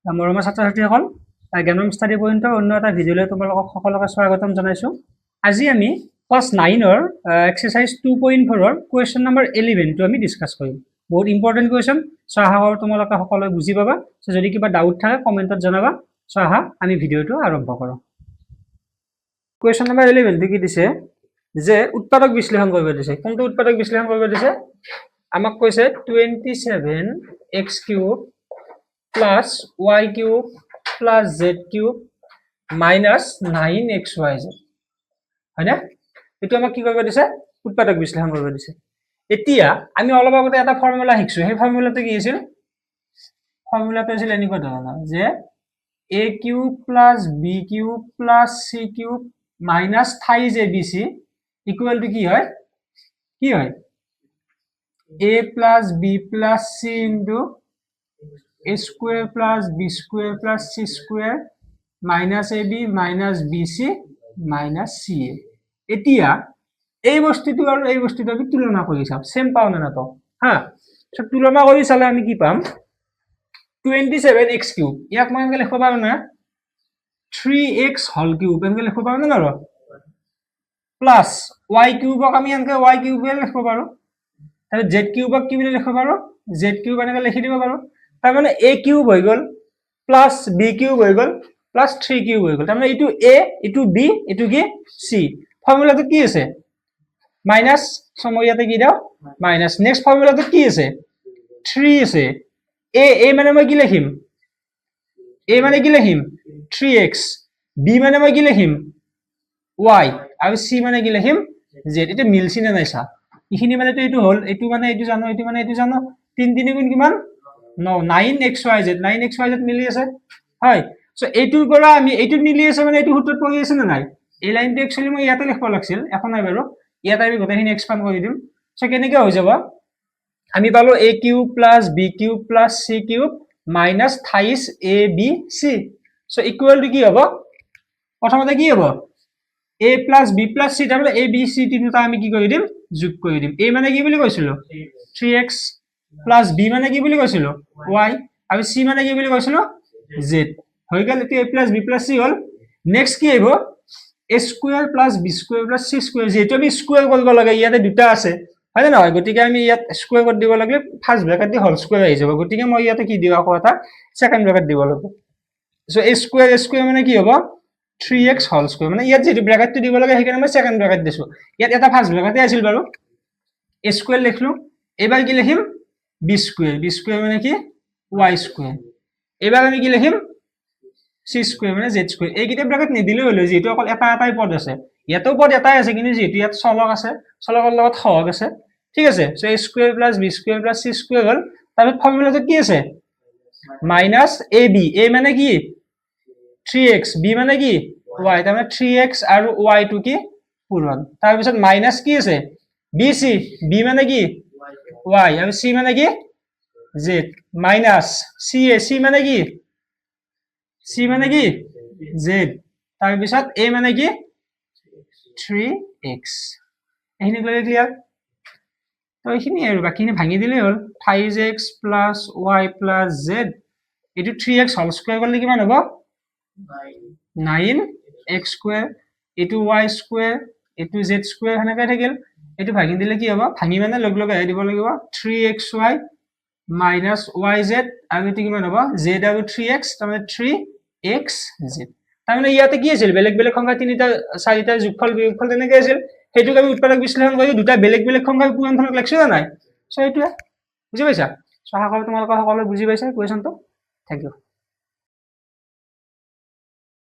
মৰমৰ ছাত্ৰ ছাত্ৰীসকল জ্ঞানম ষ্টাডি পইণ্টৰ অন্য এটা ভিডিঅ'লৈ তোমালোকক সকলোকে স্বাগতম জনাইছোঁ। আজি আমি ক্লাছ 9ৰ এক্সাৰচাইজ 2.4ৰ কুৱেশ্যন নম্বৰ 11টো আমি ডিছকাছ কৰিম। বহুত ইম্পৰ্টেণ্ট কুৱেশ্যন, চ' আশা কৰোঁ তোমালোকে সকলোৱে বুজি পাবা। চ' যদি কিবা ডাউট থাকে কমেণ্টত জনাবা। চ' আহা আমি ভিডিঅ'টো আৰম্ভ কৰোঁ। কুৱেশ্যন নম্বৰ 11টো কি দিছে যে উৎপাদক বিশ্লেষণ কৰিব দিছে। কোনটো উৎপাদক বিশ্লেষণ কৰিব দিছে? আমাক কৈছে 27x³ plus y cube plus z cube minus 9xyz হয় না? এটো আমাক কি কৰিব দিছে? উৎপাদক বিশ্লেষণ কৰিব দিছে। এতিয়া আমি অলপ আগতে এটা ফৰ্মুলা শিকছো। সেই ফৰ্মুলাটো কি আছিল? ফৰ্মুলাটো আছিল এনেকুৱা ধৰণৰ যে a cube plus b cube plus c cube minus thrice abc equal to কি হয়? কি হয়? a plus b plus c into a square plus b square plus c square minus ab minus bc minus ca. এতিয়া এই বস্তুটো আৰু এই বস্তুটো আমি তুলনা কৰি চাম, সেম পাও না নাপাও হা। সো তুলনা কৰি চালে আমি কি পাম? 27x³ ইয়াক মই এনেকৈ লিখিব পাৰো না 3x whole cube এনেকৈ লিখিব পাৰো না ৰ প্লাস y কিউবক আমি এনেকৈ y কিউব লিখিব পাৰো। তাহলে z কিউবক কি বুলি লিখিব পাৰো? z কিউব এনেকৈ লিখি দিব পাৰো। তার মানে a কিউব হৈ গল প্লাস b কিউব হৈ গল প্লাস 3 কিউব হৈ গল। তার মানে এটু a এটু b এটু কি c। ফর্মুলাটো কি আছে? মাইনাস, সময় ইয়াতে কি দাও মাইনাস। নেক্সট ফর্মুলাটো কি আছে? 3 আছে। a মানে মই কি লিখিম? a মানে কি লিখিম? 3x। b মানে মই কি লিখিম? y। আৰু c মানে কি লিখিম? z। এটা মিলছি না নাই চা। ইখিনি মানে তো এটু হল, এটু মানে এটু জানো, এটু মানে এটু জানো। 3 3 গুণ কিমান? 9xyz 9xyz মিলি আছে হয়। সো এইটোৰ পৰা আমি এইটো মিলি আছে মানে এইটো সূত্ৰত পৰি আছে না নাই? এই লাইনটো একচুয়ালি মই ইয়াতে লিখব লাগছিল, এখন নাই বাৰু। ইয়াতে আমি গোটেইখিনি এক্সপান্ড কৰি দিম। সো কেনেকৈ হৈ যাব? আমি পালো a cube plus b cube plus c cube minus thrice a b c। So equal to কি হ'ব? প্ৰথমতে কি হ'ব? a plus b plus c, তাৰপৰে a b c তিনিটা আমি কি কৰি দিম? যোগ কৰি দিম। a মানে কি বুলি কৈছিলো? 3x প্লাস b মানে কি বুলি কৈছিলো? y আৰু c মানে কি বুলি কৈছিলো? z। হৈ গল। এতিয়া a plus b plus c hall. Next কি আহিব? a square plus b square plus c square, যেহেতু আমি স্কয়ার কৰিব লাগে ইয়াতে দুটা আছে হয় না নহয়, গতিকে আমি ইয়াত স্কয়ার কৰি দিব লাগে, first bracket the whole square আহি যাব। গতিকে মই ইয়াতে কি দিও আকৌ এটা সেকেন্ড ব্র্যাকেট দিব লাগিব। সো a স্কয়ার মানে কি হ'ব? 3x whole square. মানে ইয়াত যেটো ব্র্যাকেটটো দিব লাগে সেইকাৰণে মই সেকেন্ড ব্ৰ্যাকেট দিছো। ইয়াত এটা ফাৰ্স্ট ব্ৰ্যাকেটে আছিল বাৰু। a স্কয়াৰ লিখলো। এবাৰ কি লিখিম? b square. b স্কয়াৰ মানে কি? y square. এবাৰ আমি কি লিখিম? c স্কয়ার মানে z স্কয়ার। এই কিটা ব্র্যাকেট নিদিলে হলো, যেহেতু অকল এটা এটাই পদ আছে। ইয়াতেও পদ এটাই আছে, কিন্তু যেহেতু ইয়াত চলক আছে, চলকৰ লগত সহগ আছে, ঠিক আছে। So a square plus b square plus c square হল। তারপর ফর্মুলাটো কি আছে? Minus ab। a মানে কি? 3x। b মানে কি? y। তার মানে 3x আর y টু কি পূরণ। তার পিছত মাইনাস কি আছে? bc। b মানে কি? y আর c মানে কি? z। Minus ca। c মানে কি? c মানে কি? z। তার পিছত a মানে কি? 3x। এইখিনি ক্লিয়ার ক্লিয়ার? তো এইখিনি আৰু বাকিখিনি ভাঙি দিলে হল। 5x plus y plus z এটো 3x হোল স্কয়ার করলে কিমান হ'ব? 9x square. এটো y স্কয়ার, এটো z স্কয়ার হেনেকৈ থাকিল। এটো ভাঙি দিলে কি হ'ব? ভাঙি মানে লগ লগ আহি দিব লাগিব 3xy minus yz। আৰু এটো কিমান হ'ব? z আৰু 3x, তাৰমানে 3xz। তাৰমানে ইয়াতে কি আছিল? বেলেগ বেলেগ সংখ্যা তিনিটা চাৰিটা যোগফল বিয়োগফল তেনেকৈ আছিল। সেইটোক আমি উৎপাদক বিশ্লেষণ কৰি দুটা বেলেগ বেলেগ সংখ্যাৰ পূৰণফলক লিখছো না নাই? সো এইটোৱে বুজি পাইছা? সো আশা কৰোঁ তোমালোকে সকলোৱে বুজি পাইছা কুৱেশ্যনটো। Thank U.